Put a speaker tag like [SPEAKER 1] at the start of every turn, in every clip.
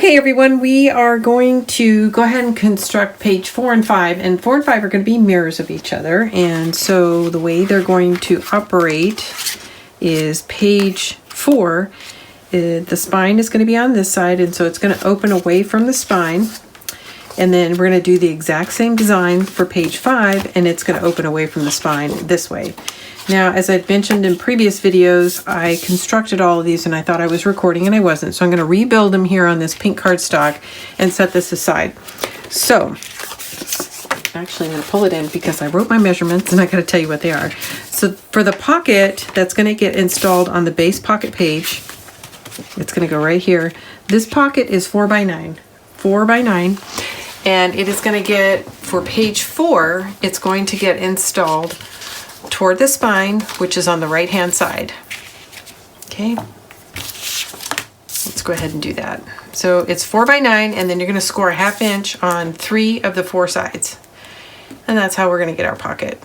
[SPEAKER 1] Okay, everyone, we are going to go ahead and construct page 4 and 5, and 4 and 5 are going to be mirrors of each other, and so the way they're going to operate is page 4, the spine is going to be on this side, and so it's going to open away from the spine, and then we're going to do the exact same design for page 5, and it's going to open away from the spine this way. Now, as I've mentioned in previous videos, I constructed all of these and I thought I was recording and I wasn't. So I'm going to rebuild them here on this pink cardstock and set this aside. So, actually I'm going to pull it in because I wrote my measurements and I got to tell you what they are. So for the pocket that's going to get installed on the base pocket page, it's going to go right here. This pocket is 4 by 9, 4 by 9. And it is going to get, for page 4, it's going to get installed toward the spine, which is on the right hand side. Okay, let's go ahead and do that. So it's 4 by 9, and then you're going to score a 1/2 inch on 3 of the 4 sides, and that's how we're going to get our pocket.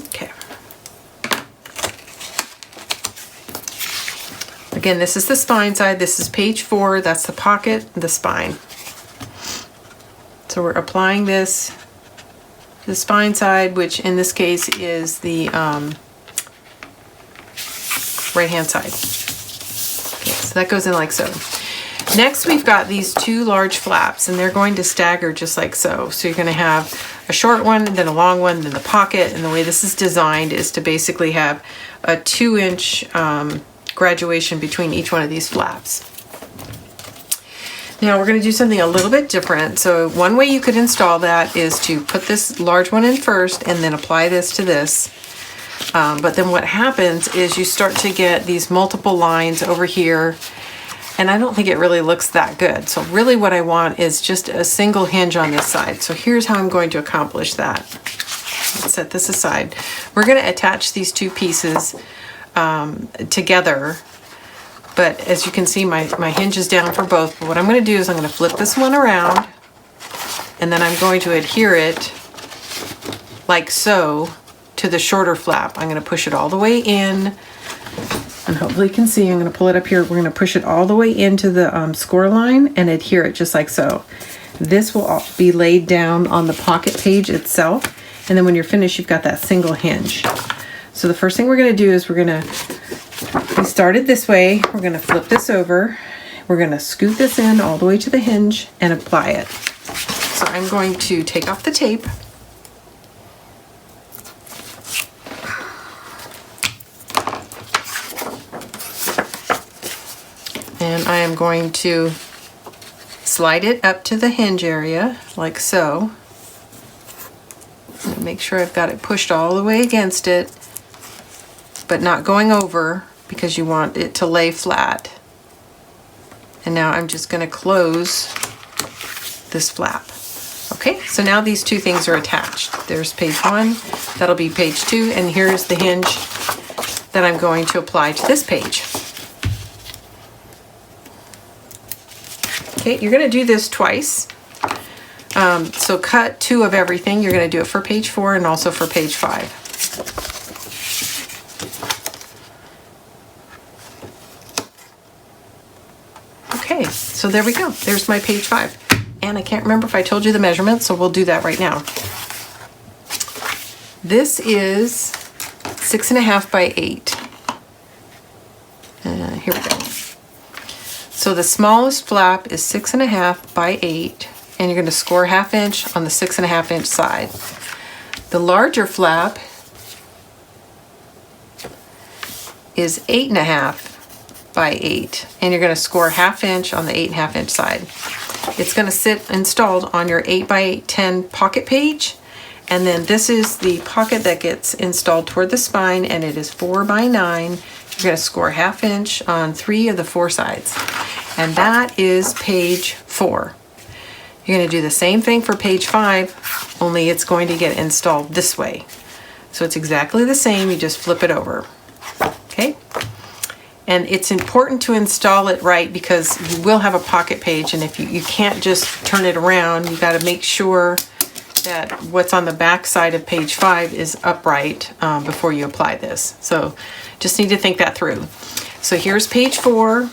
[SPEAKER 1] Okay. Again, this is the spine side, this is page 4, that's the pocket, the spine. So we're applying this to the spine side, which in this case is the right-hand side. Okay, so that goes in like so. Next, we've got these 2 large flaps, and they're going to stagger just like so. So you're going to have a short one, then a long one, then the pocket, and the way this is designed is to basically have a 2-inch graduation between each one of these flaps. Now we're going to do something a little bit different. So one way you could install that is to put this large one in first and then apply this to this. But then what happens is you start to get these multiple lines over here, and I don't think it really looks that good. So really what I want is just a single hinge on this side. So here's how I'm going to accomplish that. Let's set this aside. We're going to attach these 2 pieces together, but as you can see my hinge is down for both. But what I'm going to do is I'm going to flip this one around, and then I'm going to adhere it like so to the shorter flap. I'm going to push it all the way in, and hopefully you can see, I'm going to pull it up here. We're going to push it all the way into the score line and adhere it just like so. This will be laid down on the pocket page itself, and then when you're finished you've got that single hinge. So the first thing we're going to do is we started this way, we're going to flip this over, we're going to scoot this in all the way to the hinge and apply it. So I'm going to take off the tape. And I am going to slide it up to the hinge area like so. And make sure I've got it pushed all the way against it, but not going over because you want it to lay flat. And now I'm just going to close this flap. Okay, so now these 2 things are attached. There's page 1, that'll be page 2, and here's the hinge that I'm going to apply to this page. Okay, you're going to do this twice. So cut 2 of everything. You're going to do it for page 4 and also for page 5. Okay, so there we go. There's my page 5. And I can't remember if I told you the measurements, so we'll do that right now. This is 6.5 by 8. Here we go. So the smallest flap is 6.5 by 8, and you're going to score 1/2 inch on the 6.5 inch side. The larger flap is 8.5 by 8, and you're going to score 1/2 inch on the 8.5 inch side. It's going to sit installed on your 8 by 8 10 pocket page, and then this is the pocket that gets installed toward the spine, and it is 4 by 9. You're going to score 1/2 inch on 3 of the 4 sides, and that is page 4. You're going to do the same thing for page 5, only it's going to get installed this way. So it's exactly the same, you just flip it over. Okay? And it's important to install it right because you will have a pocket page, and if you can't just turn it around, you got to make sure that what's on the back side of page 5 is upright before you apply this. So just need to think that through. So here's page 4,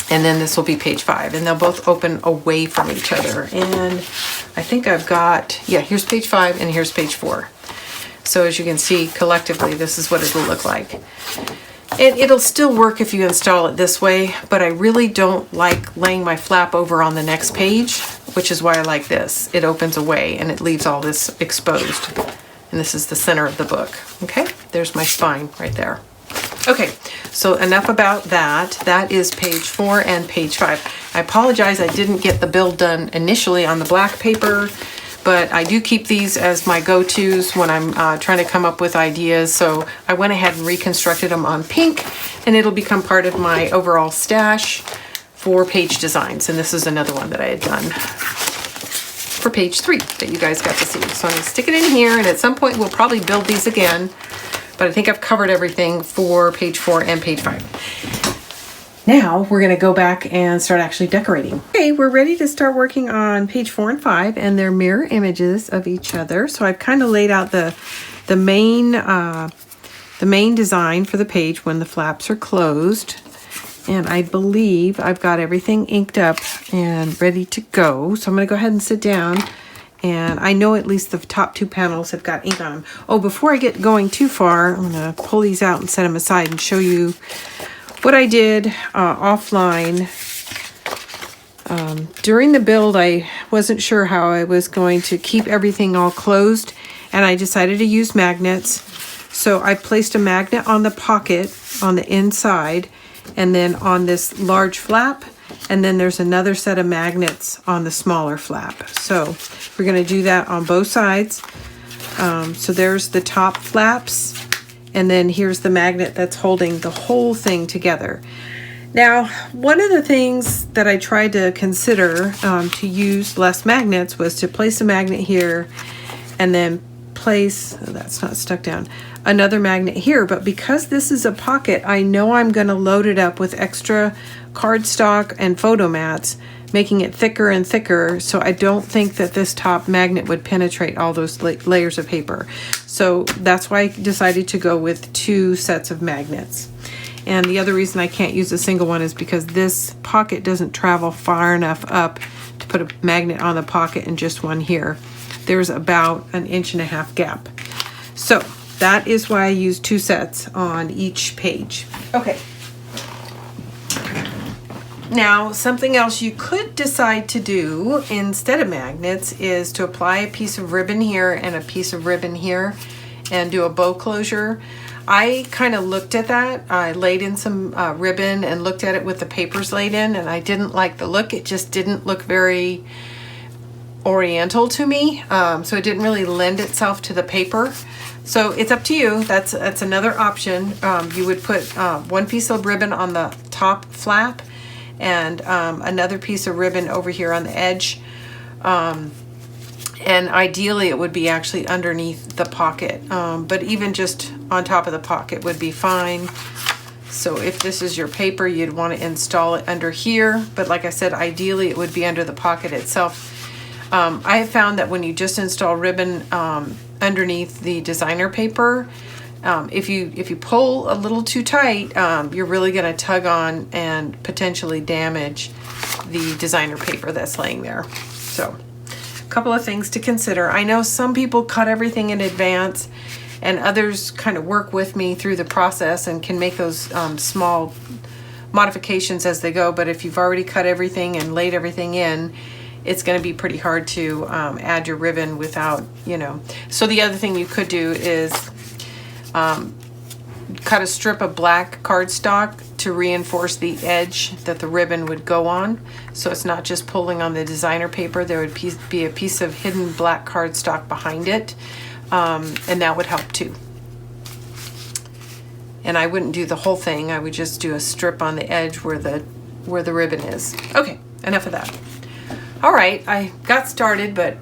[SPEAKER 1] and then this will be page 5, and they'll both open away from each other. And I think I've got, yeah, here's page 5 and here's page 4. So as you can see, collectively, this is what it'll look like. It'll still work if you install it this way, but I really don't like laying my flap over on the next page, which is why I like this. It opens away and it leaves all this exposed. And this is the center of the book. Okay, there's my spine right there. Okay, so enough about that. That is page 4 and page 5. I apologize I didn't get the build done initially on the black paper, but I do keep these as my go-tos when I'm trying to come up with ideas. So I went ahead and reconstructed them on pink, and it'll become part of my overall stash for page designs. And this is another one that I had done for page 3 that you guys got to see. So I'm gonna stick it in here, and at some point we'll probably build these again, but I think I've covered everything for page 4 and page 5. Now we're gonna go back and start actually decorating. Okay, we're ready to start working on page 4 and 5, and they're mirror images of each other. So I've kind of laid out the main design for the page when the flaps are closed. And I believe I've got everything inked up and ready to go. So I'm gonna go ahead and sit down, and I know at least the top 2 panels have got ink on them. Oh, before I get going too far, I'm gonna pull these out and set them aside and show you what I did offline. During the build, I wasn't sure how I was going to keep everything all closed, and I decided to use magnets. So I placed a magnet on the pocket on the inside, and then on this large flap, and then there's another set of magnets on the smaller flap. So we're going to do that on both sides. So there's the top flaps, and then here's the magnet that's holding the whole thing together. Now, one of the things that I tried to consider to use less magnets was to place a magnet here and then place, oh, that's not stuck down, another magnet here. But because this is a pocket, I know I'm going to load it up with extra cardstock and photo mats, making it thicker and thicker, so I don't think that this top magnet would penetrate all those layers of paper. So that's why I decided to go with 2 sets of magnets. And the other reason I can't use a single one is because this pocket doesn't travel far enough up to put a magnet on the pocket and just one here. There's about 1.5 inch gap. So that is why I use 2 sets on each page. Okay. Now, something else you could decide to do instead of magnets is to apply a piece of ribbon here and a piece of ribbon here and do a bow closure. I kind of looked at that. I laid in some ribbon and looked at it with the papers laid in, and I didn't like the look. It just didn't look very oriental to me, so it didn't really lend itself to the paper. So it's up to you. That's another option. You would put 1 piece of ribbon on the top flap and another piece of ribbon over here on the edge. And ideally it would be actually underneath the pocket, but even just on top of the pocket would be fine. So if this is your paper, you'd want to install it under here, but like I said, ideally it would be under the pocket itself. I have found that when you just install ribbon underneath the designer paper, if you pull a little too tight, you're really going to tug on and potentially damage the designer paper that's laying there. So a couple of things to consider. I know some people cut everything in advance, and others kind of work with me through the process and can make those small modifications as they go. But if you've already cut everything and laid everything in, it's going to be pretty hard to add your ribbon without, you know. So the other thing you could do is cut a strip of black cardstock to reinforce the edge that the ribbon would go on. So it's not just pulling on the designer paper, there would be a piece of hidden black cardstock behind it, and that would help too. And I wouldn't do the whole thing, I would just do a strip on the edge where the ribbon is. Okay, enough of that. All right, I got started, but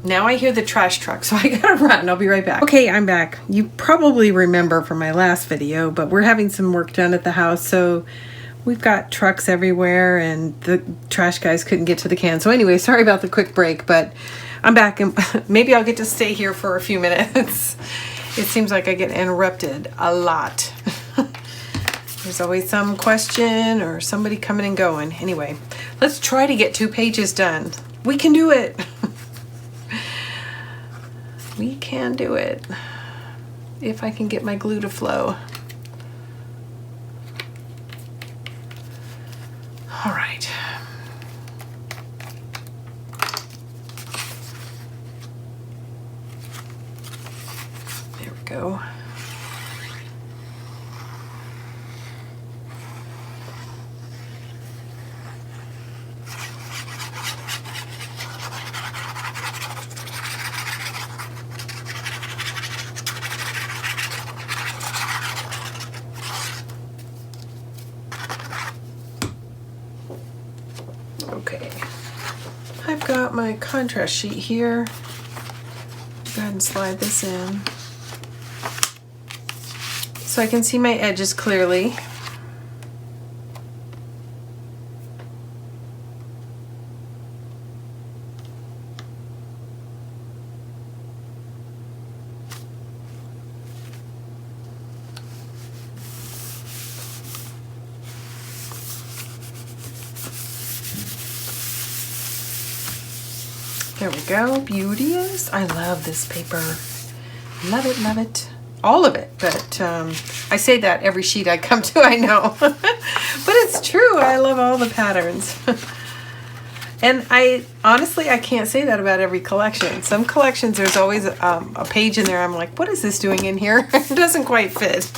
[SPEAKER 1] now I hear the trash truck, so I gotta run. I'll be right back. Okay, I'm back. You probably remember from my last video, but we're having some work done at the house, so we've got trucks everywhere, and the trash guys couldn't get to the can. So anyway, sorry about the quick break, but I'm back, and maybe I'll get to stay here for a few minutes. It seems like I get interrupted a lot. There's always some question or somebody coming and going. Anyway, let's try to get 2 pages done. We can do it. We can do it. If I can get my glue to flow. All right. There we go. Okay, I've got my contrast sheet here. Go ahead and slide this in so I can see my edges clearly. There we go, beauteous. I love this paper. Love it, love it. All of it, but I say that every sheet I come to, I know. But it's true, I love all the patterns. And honestly, I can't say that about every collection. Some collections, there's always a page in there, I'm like, what is this doing in here? It doesn't quite fit.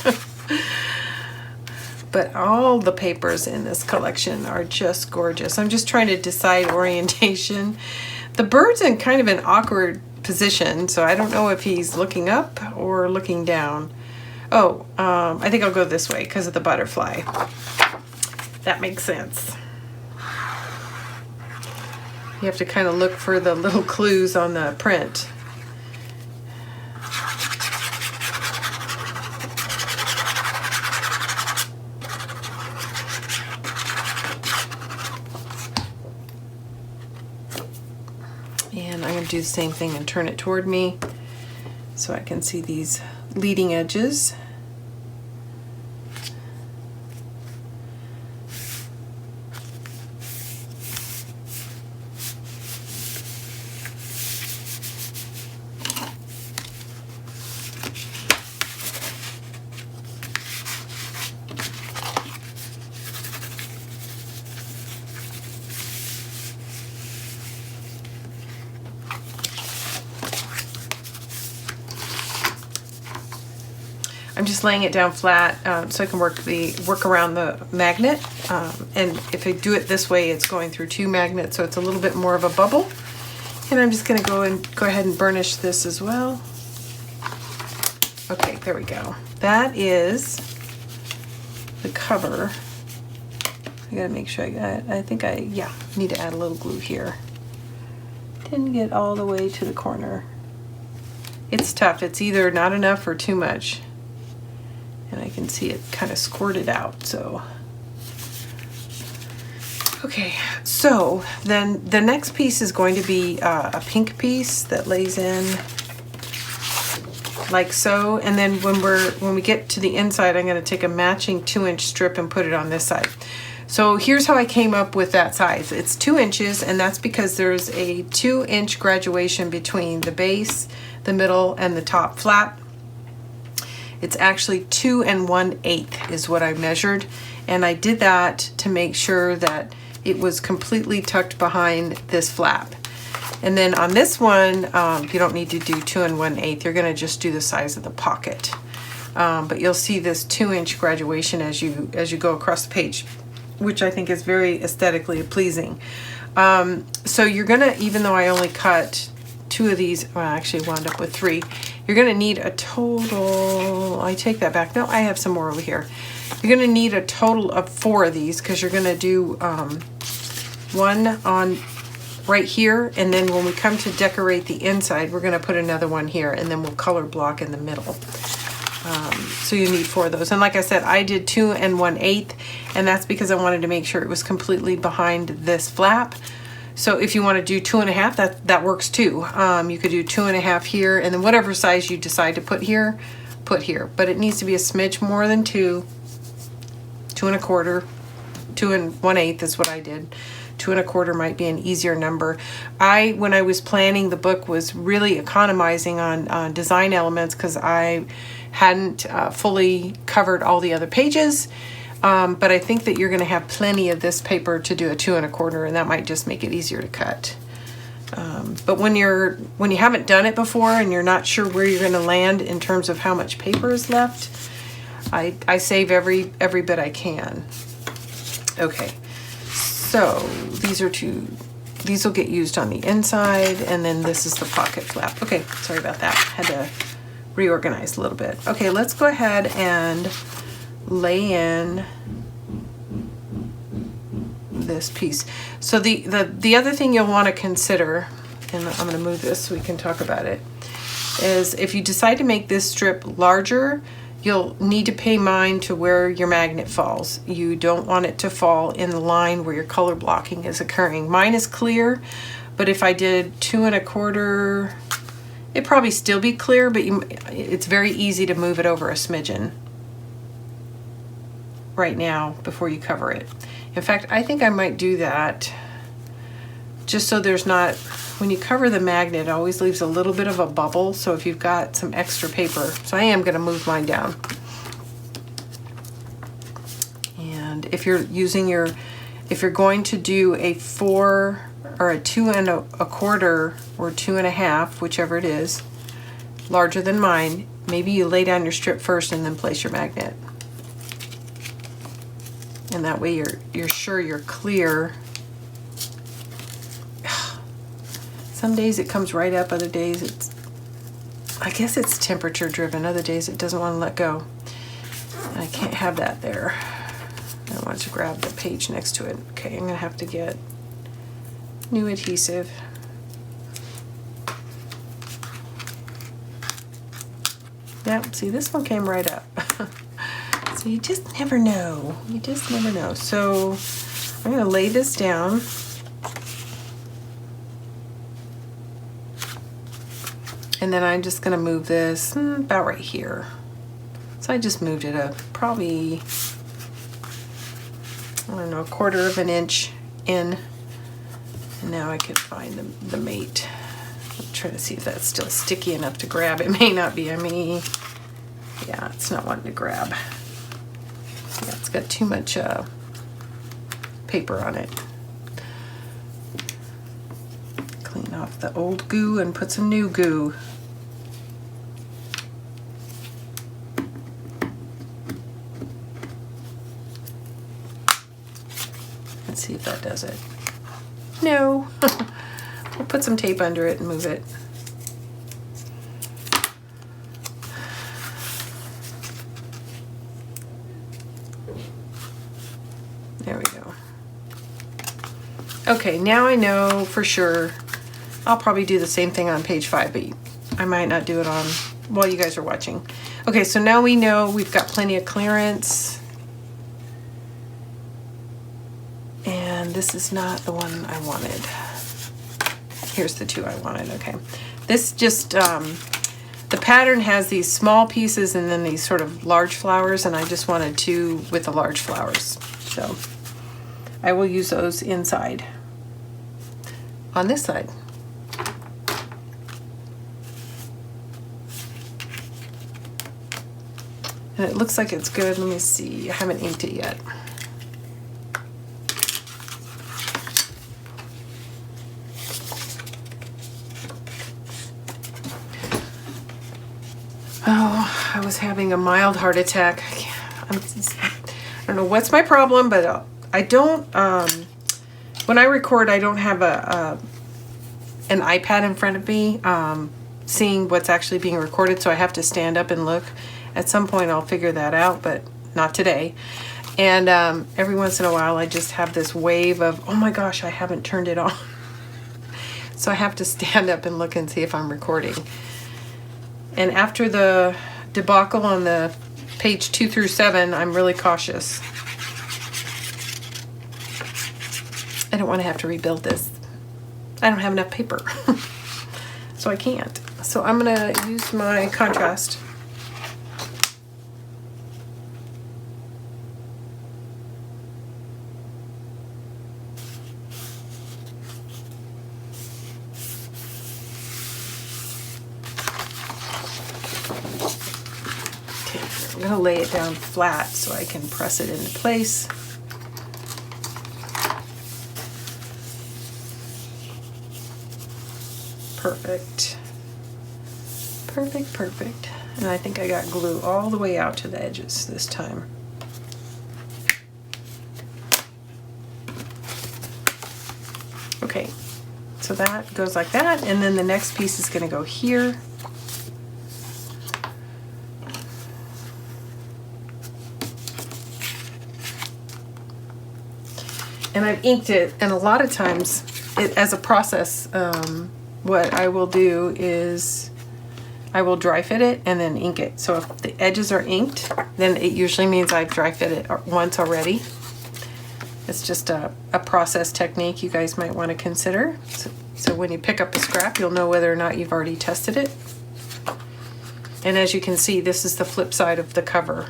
[SPEAKER 1] But all the papers in this collection are just gorgeous. I'm just trying to decide orientation. The bird's in kind of an awkward position, so I don't know if he's looking up or looking down. Oh, I think I'll go this way because of the butterfly. That makes sense. You have to kind of look for the little clues on the print. And I'm going to do the same thing and turn it toward me so I can see these leading edges. I'm just laying it down flat so I can work around the magnet. And if I do it this way, it's going through 2 magnets, so it's a little bit more of a bubble. And I'm just going to go ahead and burnish this as well. Okay, there we go. That is the cover. I gotta make sure I think I need to add a little glue here. Didn't get all the way to the corner. It's tough. It's either not enough or too much. And I can see it kind of squirted out, so. Okay, so then the next piece is going to be a pink piece that lays in like so. And then when we get to the inside, I'm gonna take a matching 2-inch strip and put it on this side. So here's how I came up with that size. It's 2 inches, and that's because there's a 2-inch graduation between the base, the middle, and the top flap. It's actually 2 1/8 is what I measured, and I did that to make sure that it was completely tucked behind this flap. And then on this one, you don't need to do 2 1/8. You're gonna just do the size of the pocket. But you'll see this 2-inch graduation as you go across the page, which I think is very aesthetically pleasing. So you're gonna, even though I only cut 2 of these, well, I actually wound up with 3. You're gonna need a total, I take that back. No, I have some more over here. You're gonna need a total of 4 of these because you're gonna do one on right here, and then when we come to decorate the inside, we're gonna put another one here, and then we'll color block in the middle. So you need 4 of those. And like I said, I did 2 1/8, and that's because I wanted to make sure it was completely behind this flap. So if you want to do 2.5, that works too. You could do 2.5 here, and then whatever size you decide to put here, put here. But it needs to be a smidge more than 2, 2 1/4, 2 1/8 is what I did. 2 1/4 might be an easier number. When I was planning the book, was really economizing on design elements because I hadn't fully covered all the other pages. But I think that you're going to have plenty of this paper to do a 2 1/4, and that might just make it easier to cut. But when you haven't done it before and you're not sure where you're going to land in terms of how much paper is left, I save every bit I can. Okay, so these will get used on the inside, and then this is the pocket flap. Okay, sorry about that. Had to reorganize a little bit. Okay, let's go ahead and lay in this piece. So the other thing you'll want to consider, and I'm going to move this so we can talk about it, is if you decide to make this strip larger, you'll need to pay mind to where your magnet falls. You don't want it to fall in the line where your color blocking is occurring. Mine is clear, but if I did 2 1/4, it'd probably still be clear, but it's very easy to move it over a smidgen right now before you cover it. In fact, I think I might do that just so there's not, when you cover the magnet, it always leaves a little bit of a bubble. So if you've got some extra paper, so I am going to move mine down. And if you're going to do a 4 or a 2 1/4 or 2 1/2, whichever it is, larger than mine, maybe you lay down your strip first and then place your magnet. And that way you're sure you're clear. Some days it comes right up, other days I guess it's temperature driven. Other days it doesn't want to let go. And I can't have that there. I want to grab the page next to it. Okay, I'm gonna have to get new adhesive. Yep, see, this one came right up. So you just never know. You just never know. So I'm going to lay this down. And then I'm just going to move this about right here. So I just moved it up probably, I don't know, 1/4 of an inch in. And now I can find the mate. I'm trying to see if that's still sticky enough to grab. It may not be. Yeah, it's not wanting to grab. Yeah, it's got too much paper on it. Clean off the old goo and put some new goo. Let's see if that does it. No. We'll put some tape under it and move it. There we go. Okay, now I know for sure. I'll probably do the same thing on page 5, but I might not do it on while you guys are watching. Okay, so now we know we've got plenty of clearance. And this is not the one I wanted. Here's the 2 I wanted, okay. This just, the pattern has these small pieces and then these sort of large flowers, and I just wanted 2 with the large flowers. So I will use those inside on this side. And it looks like it's good. Let me see. I haven't inked it yet. Oh, I was having a mild heart attack. I don't know what's my problem, but I don't, when I record, I don't have an iPad in front of me seeing what's actually being recorded, so I have to stand up and look. At some point I'll figure that out, but not today. And every once in a while I just have this wave of, oh my gosh, I haven't turned it on. So I have to stand up and look and see if I'm recording. And after the debacle on the page 2 through 7, I'm really cautious. I don't want to have to rebuild this. I don't have enough paper. So I can't. So I'm gonna use my contrast. Okay, I'm gonna lay it down flat so I can press it into place. Perfect. Perfect, perfect. And I think I got glue all the way out to the edges this time. Okay, so that goes like that, and then the next piece is going to go here. And I've inked it, and a lot of times, as a process, what I will do is I will dry fit it and then ink it. So if the edges are inked, then it usually means I've dry fit it once already. It's just a process technique you guys might want to consider. So when you pick up a scrap, you'll know whether or not you've already tested it. And as you can see, this is the flip side of the cover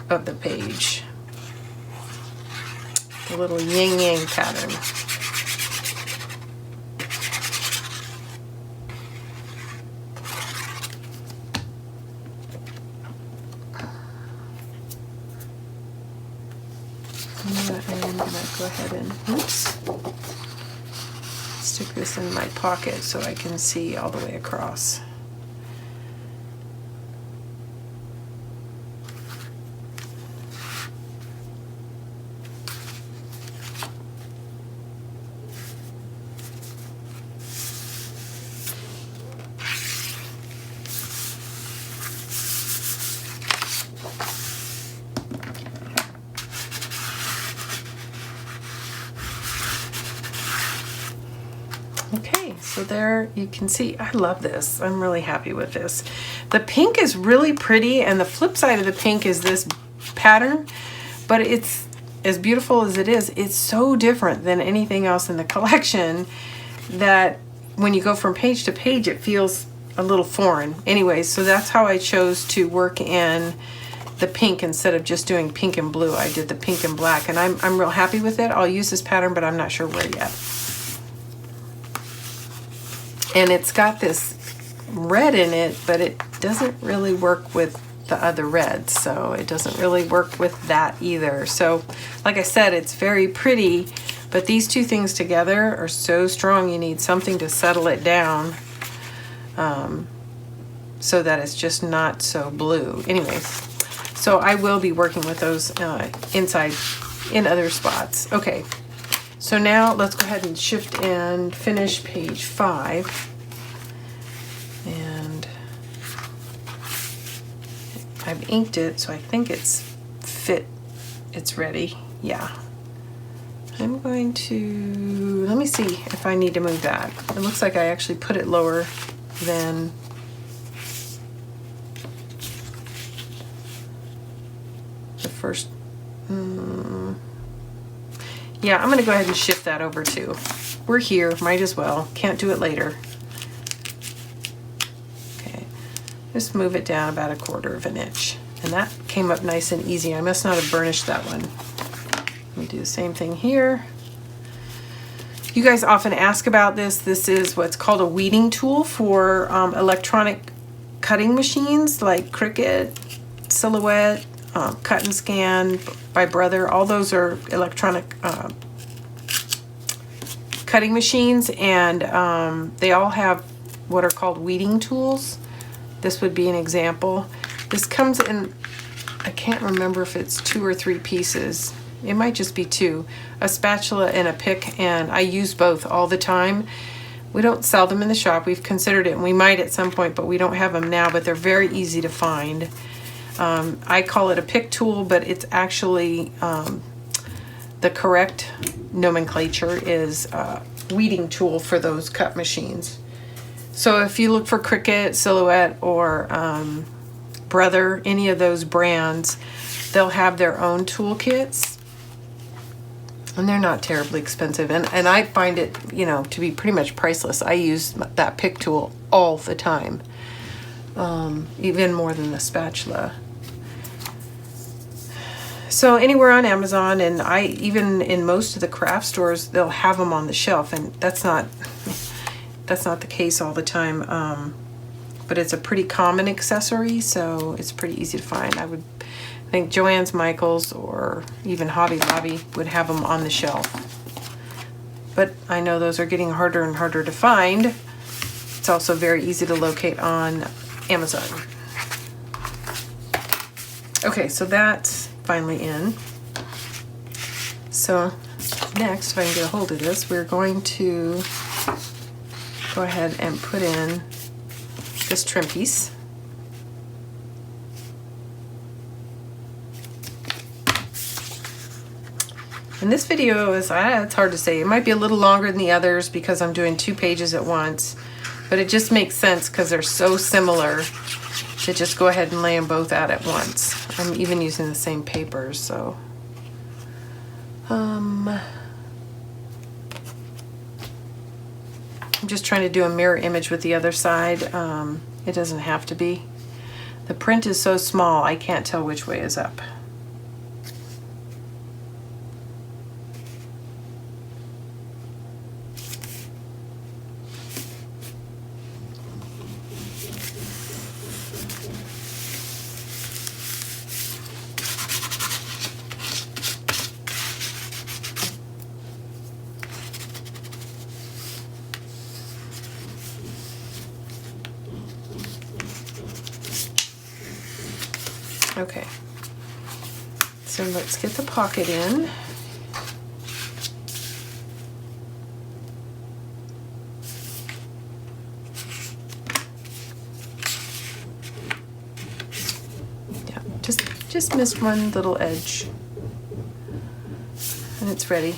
[SPEAKER 1] of the page. The little yin-yang pattern. And I'm gonna go ahead and, oops, stick this in my pocket so I can see all the way across. Okay, so there you can see, I love this. I'm really happy with this. The pink is really pretty, and the flip side of the pink is this pattern, but it's as beautiful as it is. It's so different than anything else in the collection that when you go from page to page, it feels a little foreign. Anyways, so that's how I chose to work in the pink instead of just doing pink and blue. I did the pink and black, and I'm real happy with it. I'll use this pattern, but I'm not sure where yet. And it's got this red in it, but it doesn't really work with the other reds, so it doesn't really work with that either. So like I said, it's very pretty, but these two things together are so strong, you need something to settle it down so that it's just not so blue. Anyways, so I will be working with those inside in other spots. Okay. So now let's go ahead and shift and finish page 5. And I've inked it, so I think it's fit, it's ready. Yeah. I'm going to, let me see if I need to move that. It looks like I actually put it lower than the first. Yeah, I'm gonna go ahead and shift that over too. We're here, might as well. Can't do it later. Okay, just move it down about 1/4 of an inch. And that came up nice and easy. I must not have burnished that one. Let me do the same thing here. You guys often ask about this. This is what's called a weeding tool for electronic cutting machines like Cricut, Silhouette, Cut and Scan by Brother. All those are electronic cutting machines, and they all have what are called weeding tools. This would be an example. This comes in, I can't remember if it's 2 or 3 pieces. It might just be 2, a spatula and a pick, and I use both all the time. We don't sell them in the shop. We've considered it, and we might at some point, but we don't have them now, but they're very easy to find. I call it a pick tool, but it's actually the correct nomenclature is a weeding tool for those cut machines. So if you look for Cricut, Silhouette, or Brother, any of those brands, they'll have their own toolkits. And they're not terribly expensive. And I find it, you know, to be pretty much priceless. I use that pick tool all the time, even more than the spatula. So anywhere on Amazon, and even in most of the craft stores, they'll have them on the shelf, and that's not the case all the time. But it's a pretty common accessory, so it's pretty easy to find. I think Joann's, Michael's, or even Hobby Lobby would have them on the shelf. But I know those are getting harder and harder to find. It's also very easy to locate on Amazon. Okay, so that's finally in. So next, if I can get a hold of this, we're going to go ahead and put in this trim piece. And this video is, it's hard to say. It might be a little longer than the others because I'm doing 2 pages at once, but it just makes sense because they're so similar to just go ahead and lay them both out at once. I'm even using the same papers, so. I'm just trying to do a mirror image with the other side. It doesn't have to be. The print is so small, I can't tell which way is up. Okay, so let's get the pocket in. Yeah, just missed one little edge, and it's ready.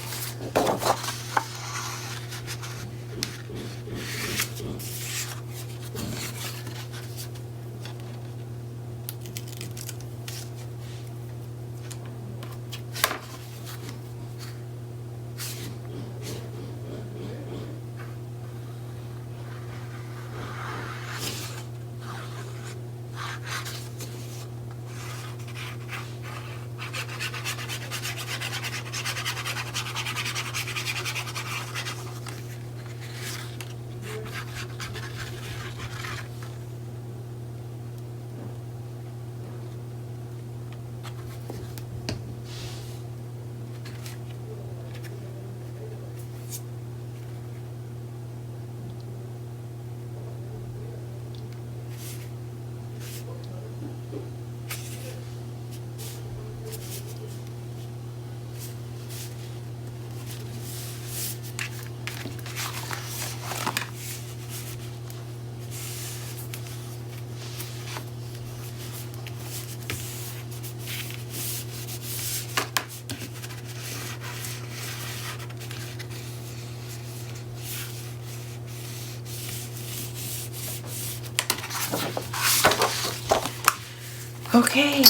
[SPEAKER 1] Okay,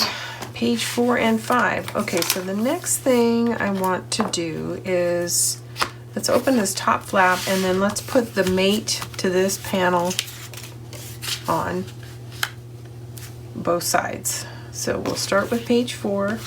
[SPEAKER 1] page 4 and 5. Okay, so the next thing I want to do is, let's open this top flap and then let's put the mate to this panel on both sides. So we'll start with page 4.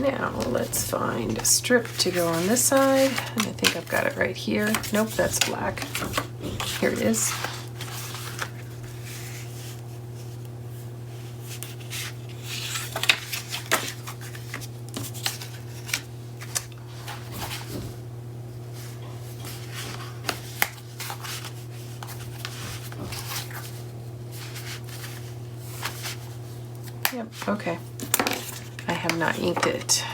[SPEAKER 1] Now let's find a strip to go on this side. And I think I've got it right here. Nope, that's black. Here it is. Yep, okay. I have not inked it.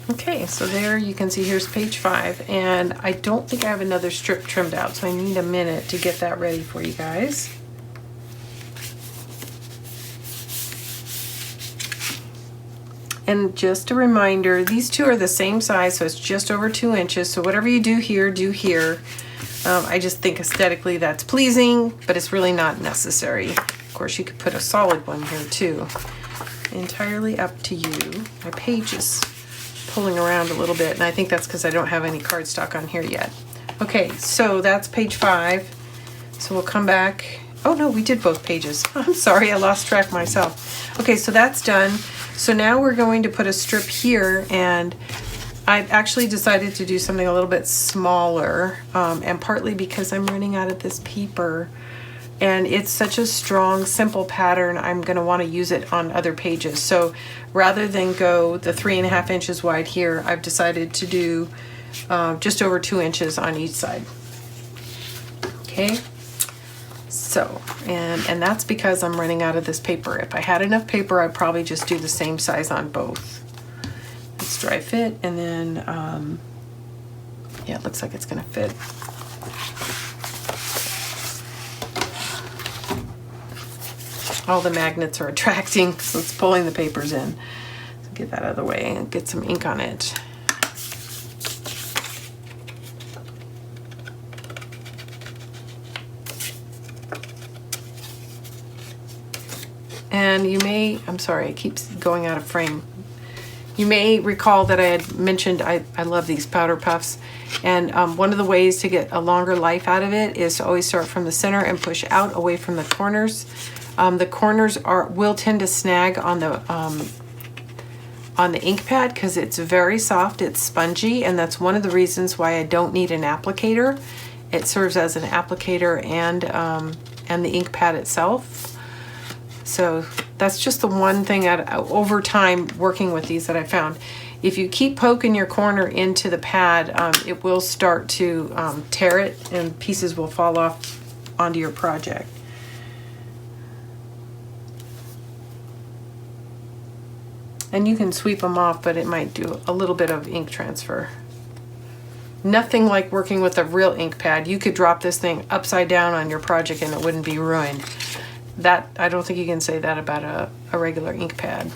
[SPEAKER 1] Okay, so there you can see here's page 5, and I don't think I have another strip trimmed out, so I need a minute to get that ready for you guys. And just a reminder, these two are the same size, so it's just over 2 inches, so whatever you do here, do here. I just think aesthetically that's pleasing, but it's really not necessary. Of course, you could put a solid one here too. Entirely up to you. My page is pulling around a little bit, and I think that's because I don't have any cardstock on here yet. Okay, so that's page 5. So we'll come back. Oh no, we did both pages. I'm sorry, I lost track myself. Okay, so that's done. So now we're going to put a strip here, and I've actually decided to do something a little bit smaller, and partly because I'm running out of this paper. And it's such a strong, simple pattern, I'm gonna wanna use it on other pages. So rather than go the 3.5 inches wide here, I've decided to do just over 2 inches on each side. Okay, so, and that's because I'm running out of this paper. If I had enough paper, I'd probably just do the same size on both. Let's dry fit, and then, yeah, it looks like it's gonna fit. All the magnets are attracting, so it's pulling the papers in. So get that out of the way and get some ink on it. And you may, I'm sorry, it keeps going out of frame. You may recall that I had mentioned I love these powder puffs, and one of the ways to get a longer life out of it is to always start from the center and push out away from the corners. The corners will tend to snag on the ink pad because it's very soft, it's spongy, and that's one of the reasons why I don't need an applicator. It serves as an applicator and the ink pad itself. So that's just the one thing over time working with these that I found. If you keep poking your corner into the pad, it will start to tear it, and pieces will fall off onto your project. And you can sweep them off, but it might do a little bit of ink transfer. Nothing like working with a real ink pad. You could drop this thing upside down on your project and it wouldn't be ruined. That, I don't think you can say that about a regular ink pad.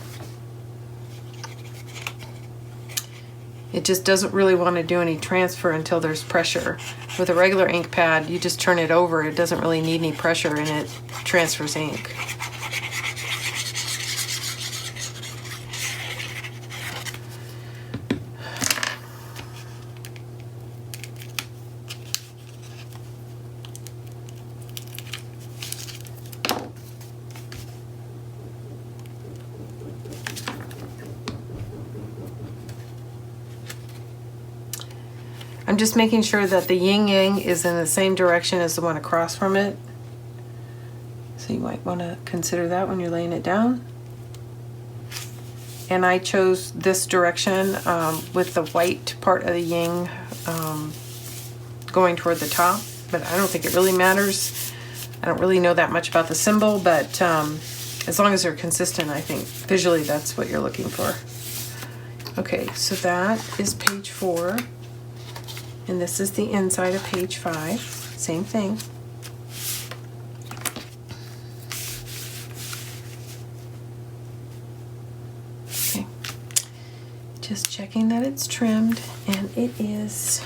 [SPEAKER 1] It just doesn't really want to do any transfer until there's pressure. With a regular ink pad, you just turn it over. It doesn't really need any pressure, and it transfers ink. I'm just making sure that the yin yang is in the same direction as the one across from it. So you might want to consider that when you're laying it down. And I chose this direction with the white part of the yin going toward the top, but I don't think it really matters. I don't really know that much about the symbol, but as long as they're consistent, I think visually that's what you're looking for. Okay, so that is page 4, and this is the inside of page 5. Same thing. Okay, just checking that it's trimmed, and it is.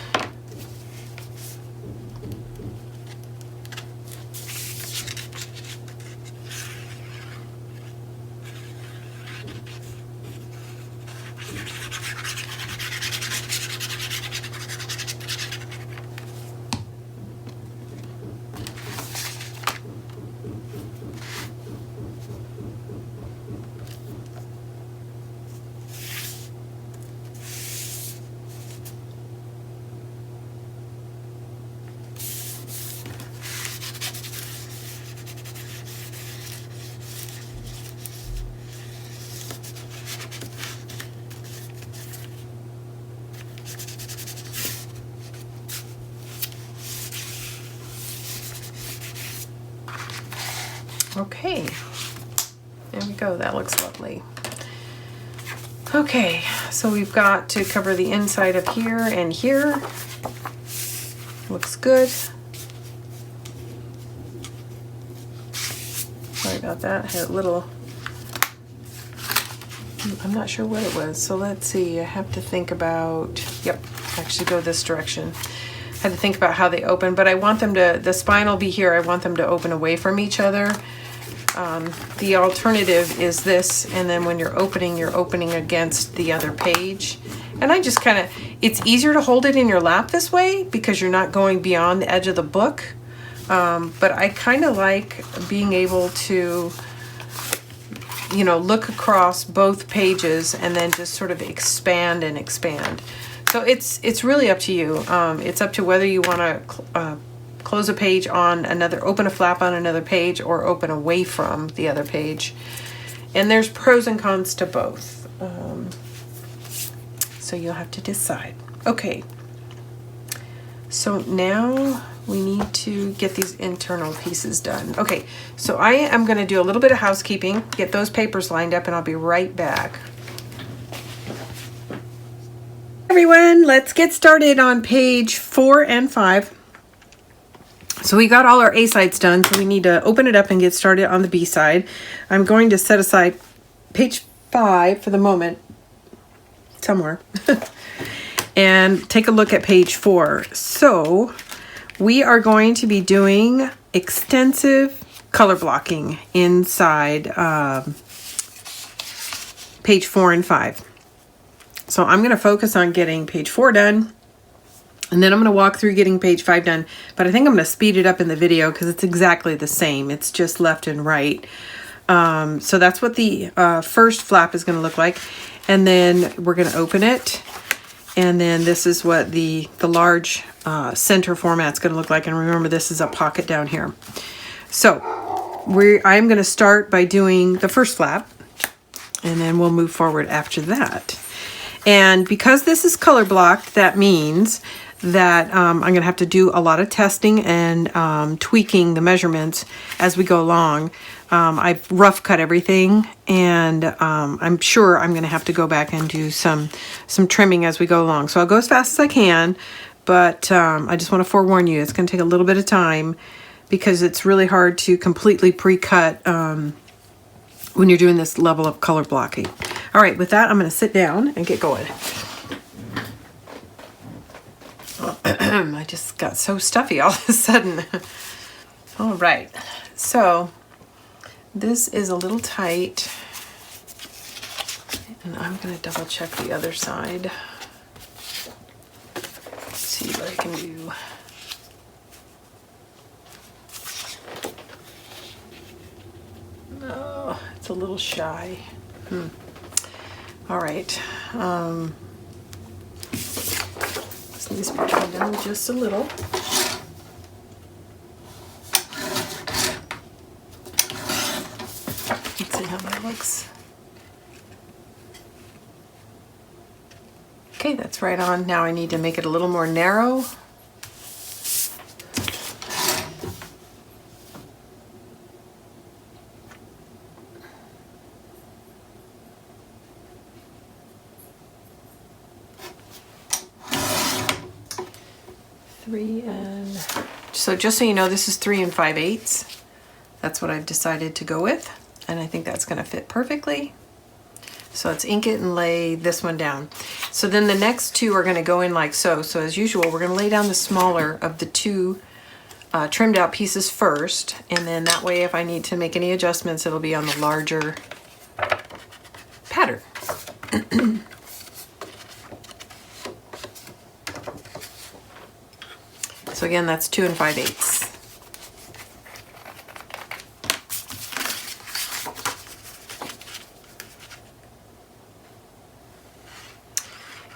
[SPEAKER 1] Okay, there we go, that looks lovely. Okay, so we've got to cover the inside of here and here. Looks good. Sorry about that, I had a little, I'm not sure what it was, so let's see, I have to think about, yep, actually go this direction. I had to think about how they open, but I want them to, the spine will be here, I want them to open away from each other. The alternative is this, and then when you're opening against the other page. And I just kind of, it's easier to hold it in your lap this way because you're not going beyond the edge of the book. But I kind of like being able to, you know, look across both pages and then just sort of expand and expand. So it's really up to you. It's up to whether you want to close a page on another, open a flap on another page, or open away from the other page. And there's pros and cons to both. So you'll have to decide. Okay. So now we need to get these internal pieces done. Okay, so I am going to do a little bit of housekeeping, get those papers lined up, and I'll be right back. Everyone, let's get started on page 4 and 5. So we got all our A sides done, so we need to open it up and get started on the B side. I'm going to set aside page 5 for the moment, somewhere, and take a look at page 4. So we are going to be doing extensive color blocking inside page 4 and 5. So I'm going to focus on getting page 4 done, and then I'm going to walk through getting page 5 done, but I think I'm going to speed it up in the video because it's exactly the same. It's just left and right. So that's what the first flap is going to look like. And then we're going to open it. And then this is what the large center format's going to look like. And remember, this is a pocket down here. So I'm going to start by doing the first flap, and then we'll move forward after that. And because this is color blocked, that means that I'm going to have to do a lot of testing and tweaking the measurements as we go along. I've rough cut everything, and I'm sure I'm going to have to go back and do some trimming as we go along. So I'll go as fast as I can, but I just want to forewarn you, it's going to take a little bit of time because it's really hard to completely pre-cut when you're doing this level of color blocking. All right, with that, I'm going to sit down and get going. I just got so stuffy all of a sudden. All right, so this is a little tight, and I'm going to double check the other side. Let's see what I can do. Oh, it's a little shy. All right. Let's just need to push it down just a little. Let's see how that looks. Okay, that's right on. Now I need to make it a little more narrow. So just so you know, this is 3 5/8. That's what I've decided to go with, and I think that's going to fit perfectly. So let's ink it and lay this one down. So then the next two are going to go in like so. So as usual, we're going to lay down the smaller of the two trimmed out pieces first, and then that way if I need to make any adjustments, it'll be on the larger pattern. So again, that's 2 5/8.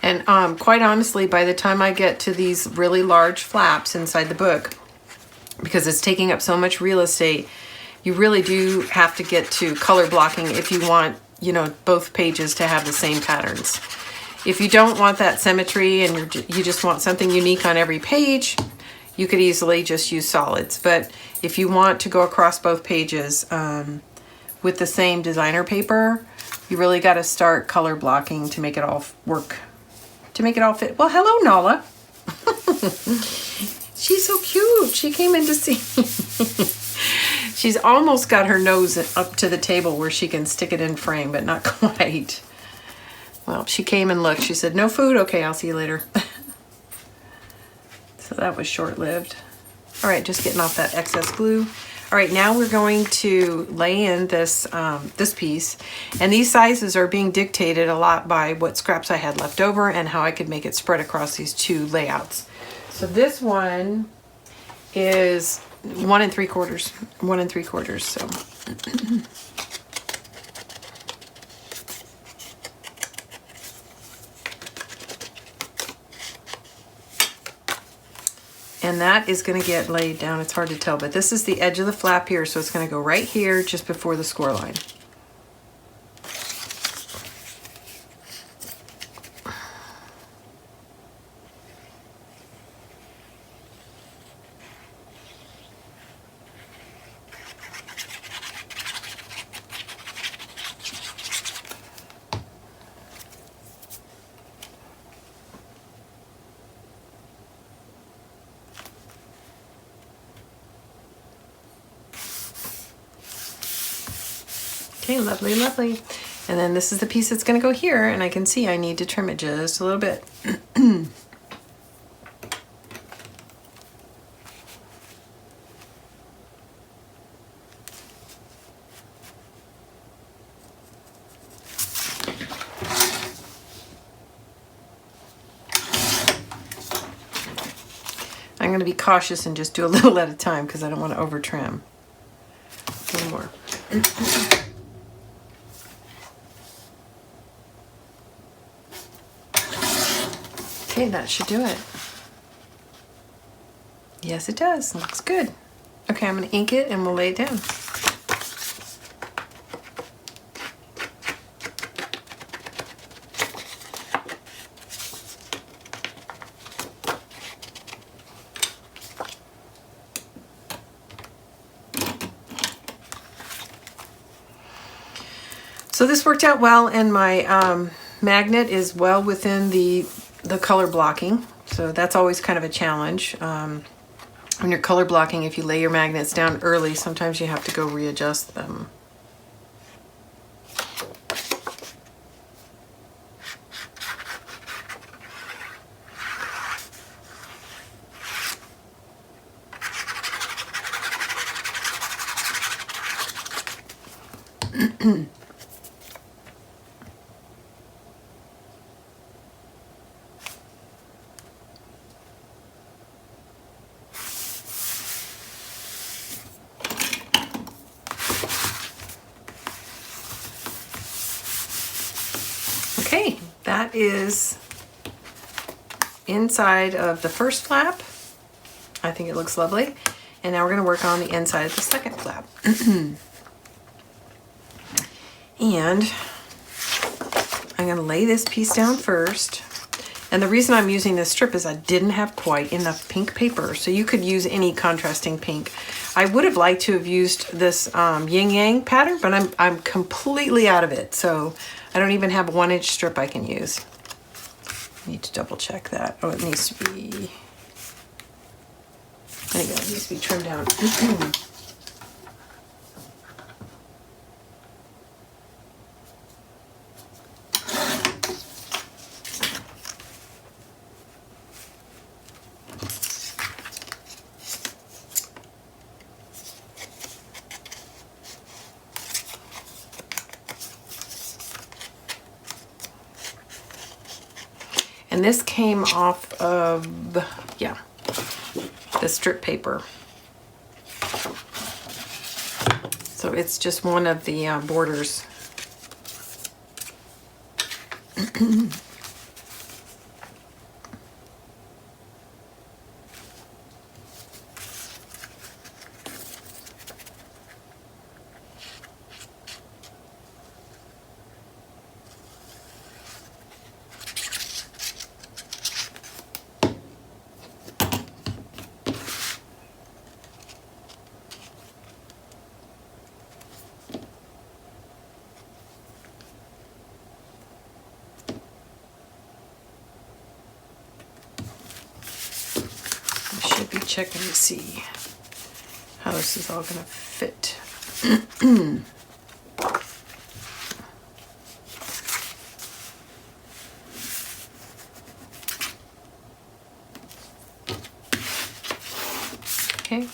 [SPEAKER 1] And quite honestly, by the time I get to these really large flaps inside the book, because it's taking up so much real estate, you really do have to get to color blocking if you want, you know, both pages to have the same patterns. If you don't want that symmetry and you just want something unique on every page, you could easily just use solids. But if you want to go across both pages with the same designer paper, you really got to start color blocking to make it all work, to make it all fit. Well, hello, Nala. She's so cute. She came in to see me. She's almost got her nose up to the table where she can stick it in frame, but not quite. Well, she came and looked. She said, no food? Okay, I'll see you later. So that was short-lived. All right, just getting off that excess glue. All right, now we're going to lay in this, this piece. And these sizes are being dictated a lot by what scraps I had left over and how I could make it spread across these two layouts. So this one is 1 3/4, 1 3/4, so. And that is going to get laid down. It's hard to tell, but this is the edge of the flap here, so it's going to go right here just before the score line. Okay, lovely, lovely. And then this is the piece that's going to go here, and I can see I need to trim it just a little bit. I'm going to be cautious and just do a little at a time because I don't want to over trim. A little more. Okay, that should do it. Yes, it does. Looks good. Okay, I'm going to ink it and we'll lay it down. So this worked out well, and my magnet is well within the color blocking. So that's always kind of a challenge. When you're color blocking, if you lay your magnets down early, sometimes you have to go readjust them. Okay, that is inside of the first flap. I think it looks lovely. And now we're going to work on the inside of the second flap. And I'm going to lay this piece down first. And the reason I'm using this strip is I didn't have quite enough pink paper. So you could use any contrasting pink. I would have liked to have used this yin yang pattern, but I'm completely out of it. So I don't even have a 1-inch strip I can use. I need to double check that. Oh, it needs to be, there you go, it needs to be trimmed down. And this came off of, yeah, the strip paper. So it's just one of the borders. Checking to see how this is all going to fit. Okay,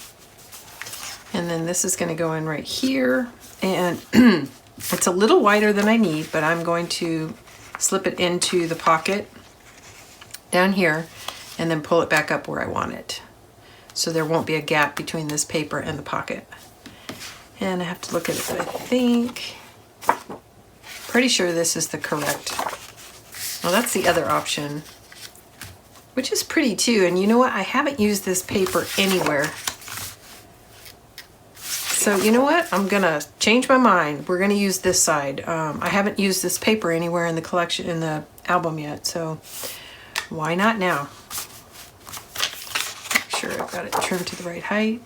[SPEAKER 1] and then this is going to go in right here, and it's a little wider than I need, but I'm going to slip it into the pocket down here and then pull it back up where I want it. So there won't be a gap between this paper and the pocket. And I have to look at it, but I think, pretty sure this is the correct. Well, that's the other option, which is pretty too. And you know what? I haven't used this paper anywhere. So you know what? I'm gonna change my mind. We're gonna use this side. I haven't used this paper anywhere in the collection, in the album yet. So why not now? Sure I've got it trimmed to the right height.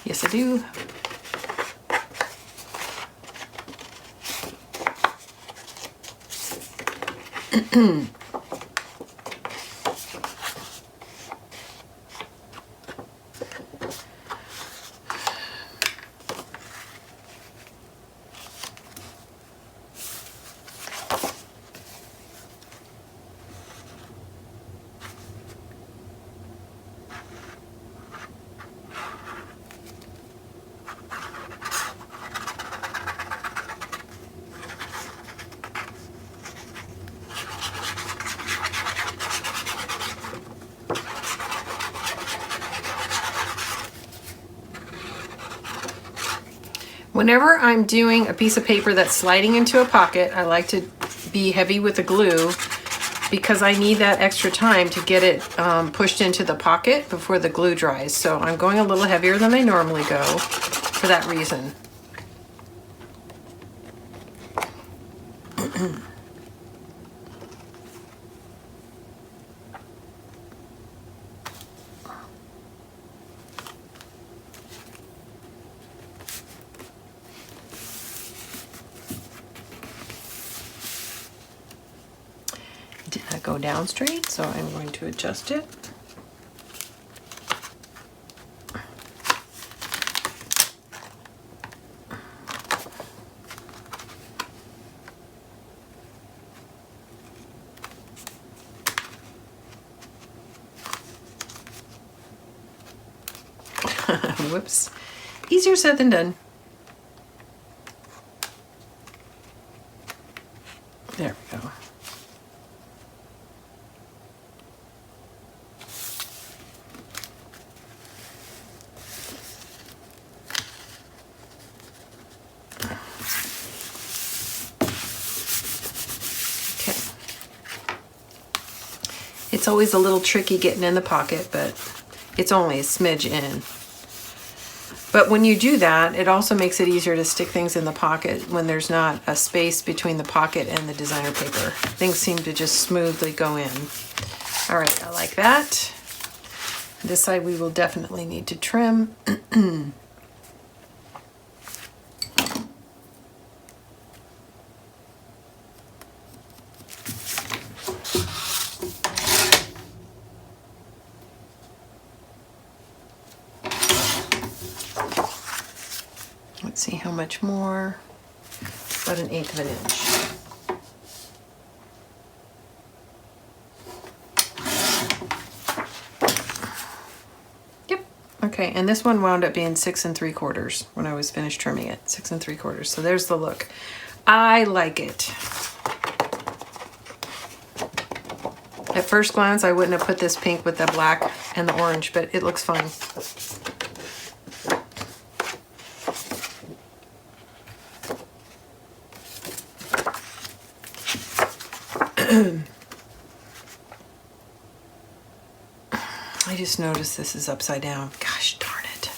[SPEAKER 1] Yes, I do. Whenever I'm doing a piece of paper that's sliding into a pocket, I like to be heavy with the glue because I need that extra time to get it pushed into the pocket before the glue dries. So I'm going a little heavier than I normally go for that reason. Did not go down straight, so I'm going to adjust it. Whoops. Easier said than done. There we go. It's always a little tricky getting in the pocket, but it's only a smidge in. But when you do that, it also makes it easier to stick things in the pocket when there's not a space between the pocket and the designer paper. Things seem to just smoothly go in. All right, I like that. This side we will definitely need to trim. Let's see how much more. About 1/8 of an inch. Okay, and this one wound up being 6 3/4 when I was finished trimming it. 6 3/4. So there's the look. I like it. At first glance, I wouldn't have put this pink with the black and the orange, but it looks fine. I just noticed this is upside down. Gosh darn it.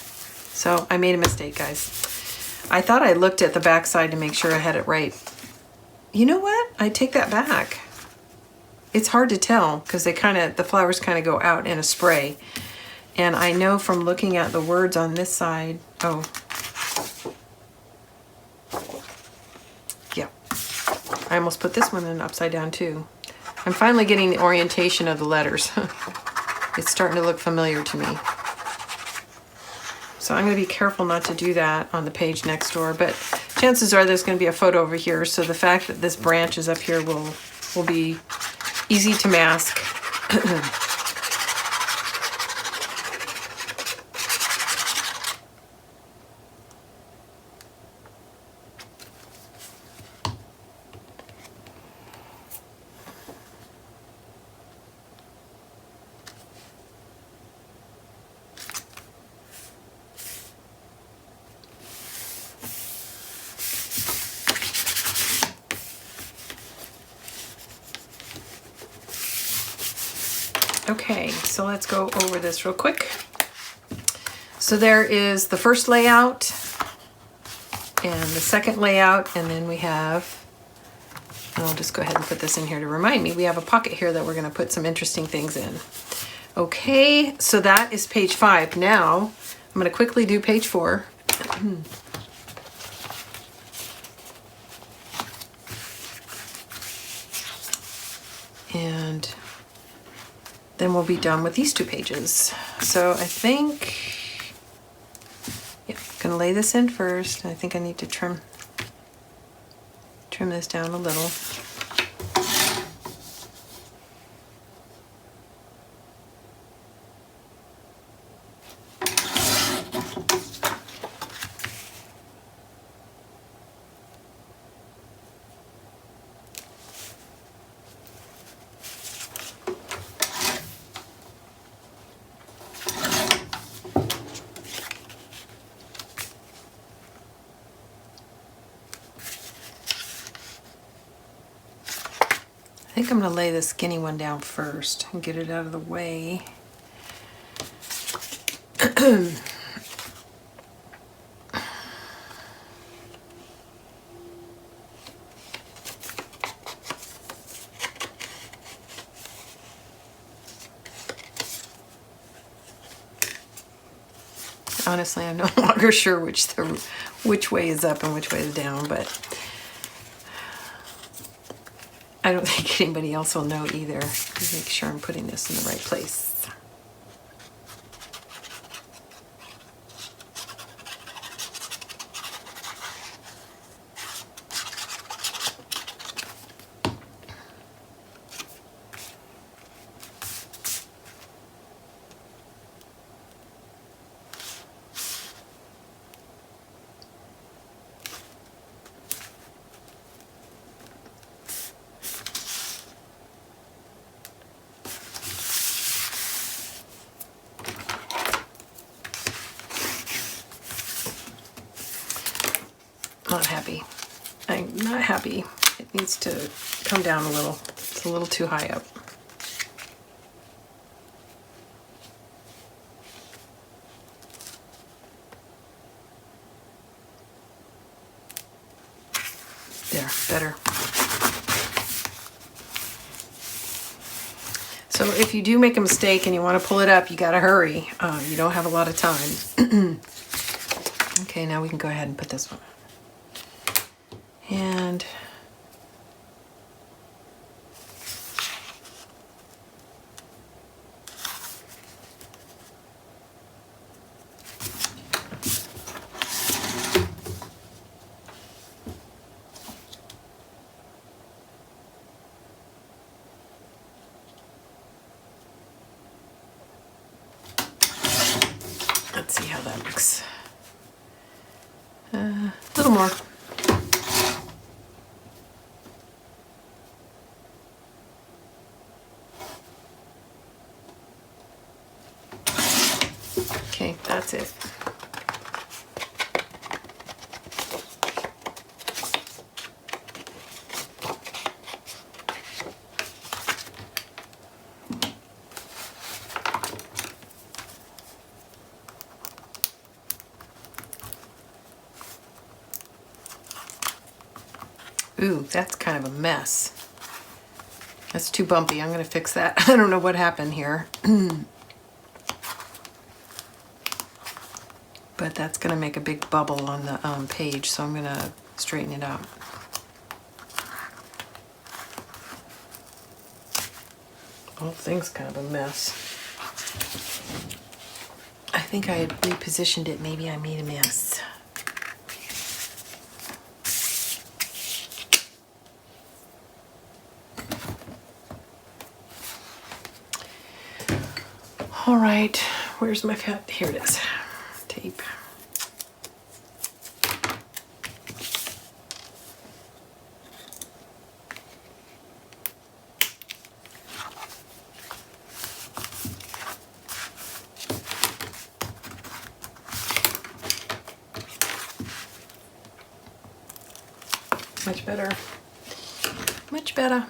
[SPEAKER 1] So I made a mistake, guys. I thought I looked at the back side to make sure I had it right. You know what? I take that back. It's hard to tell because the flowers kind of go out in a spray. And I know from looking at the words on this side, oh. Yeah. I almost put this one in upside down too. I'm finally getting the orientation of the letters. It's starting to look familiar to me. So I'm going to be careful not to do that on the page next door, but chances are there's going to be a photo over here, so the fact that this branch is up here will be easy to mask. Okay, so let's go over this real quick. So there is the first layout and the second layout, and then we have, and I'll just go ahead and put this in here to remind me, we have a pocket here that we're going to put some interesting things in. Okay, so that is page 5. Now, I'm going to quickly do page 4. And then we'll be done with these 2 pages. So I think, yeah, I'm gonna lay this in first. I think I need to trim this down a little. I think I'm going to lay the skinny one down first and get it out of the way. Honestly, I'm no longer sure which way is up and which way is down, but I don't think anybody else will know either. Make sure I'm putting this in the right place. Not happy. I'm not happy. It needs to come down a little. It's a little too high up. better. So if you do make a mistake and you want to pull it up, you got to hurry. You don't have a lot of time. Okay, now we can go ahead and put this one. And let's see how that looks. A little more. Okay, that's it. Ooh, that's kind of a mess. That's too bumpy. I'm going to fix that. I don't know what happened here. But that's going to make a big bubble on the page, so I'm going to straighten it out. The whole thing's kind of a mess. I think I had repositioned it. Maybe I made a mess. All right, where's my cut? Here it is. Tape. Much better. Much better.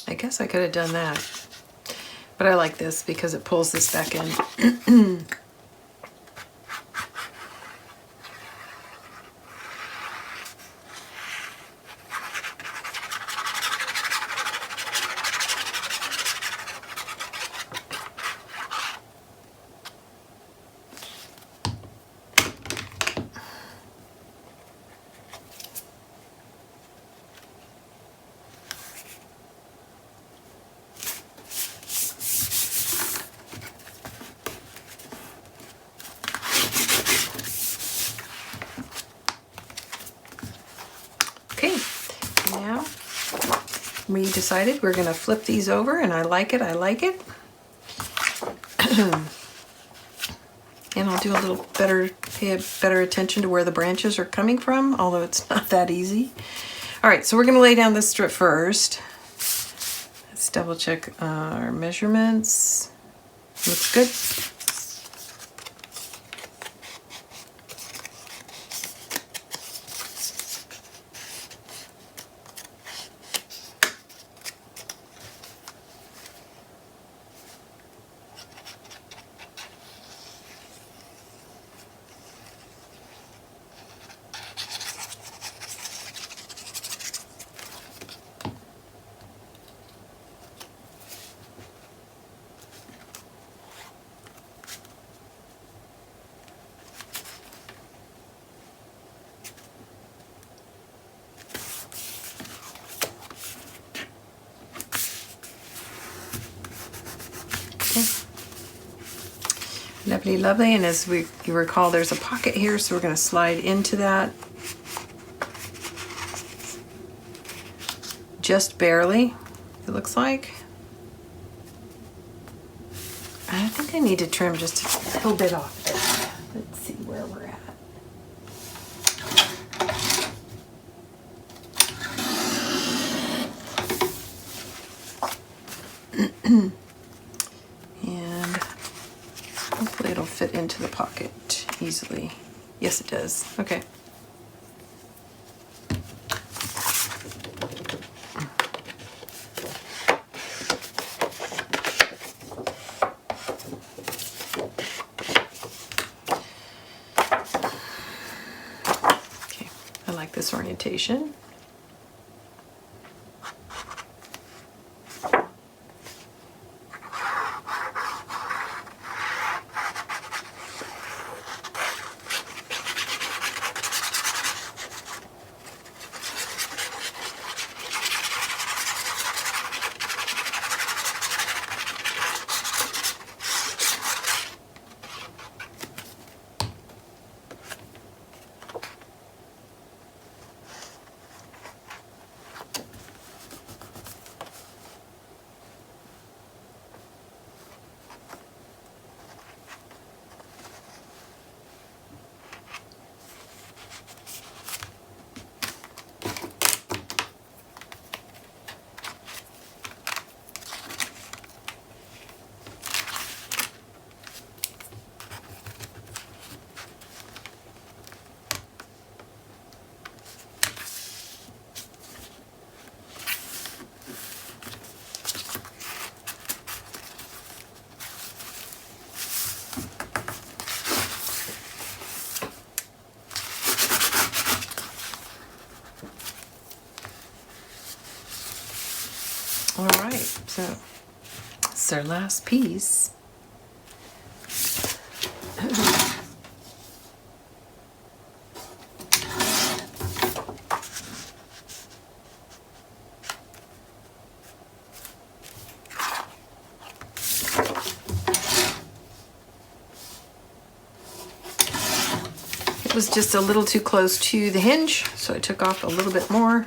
[SPEAKER 1] I guess I could have done that, but I like this because it pulls this back in. We decided we're going to flip these over, and I like it. I like it. And I'll do a little better, pay better attention to where the branches are coming from, although it's not that easy. All right, so we're going to lay down this strip first. Let's double check our measurements. Looks good. Pretty lovely, and as you recall, there's a pocket here, so we're going to slide into that. Just barely, it looks like. I think I need to trim just a little bit off it. Let's see where we're at. And hopefully it'll fit into the pocket easily. Yes, it does. Okay. Okay, I like this orientation. All right, so it's our last piece. It was just a little too close to the hinge, so I took off a little bit more.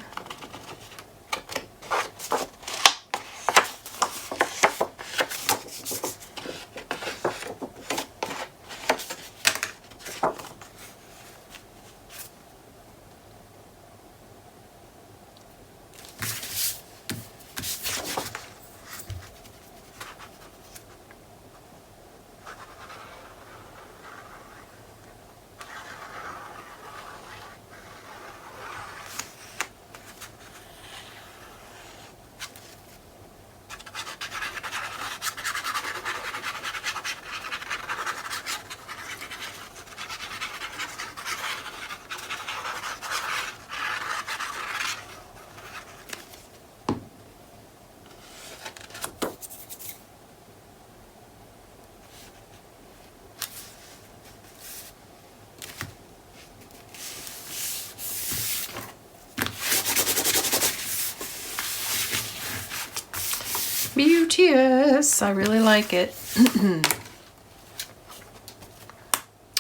[SPEAKER 1] Beauteous. I really like it.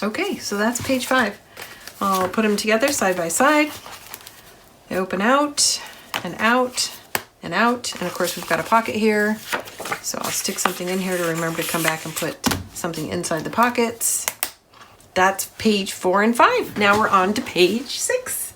[SPEAKER 1] Okay, so that's page 5. I'll put them together side by side. They open out and out and out, and of course we've got a pocket here, so I'll stick something in here to remember to come back and put something inside the pockets. That's page 4 and 5. Now we're on to page 6.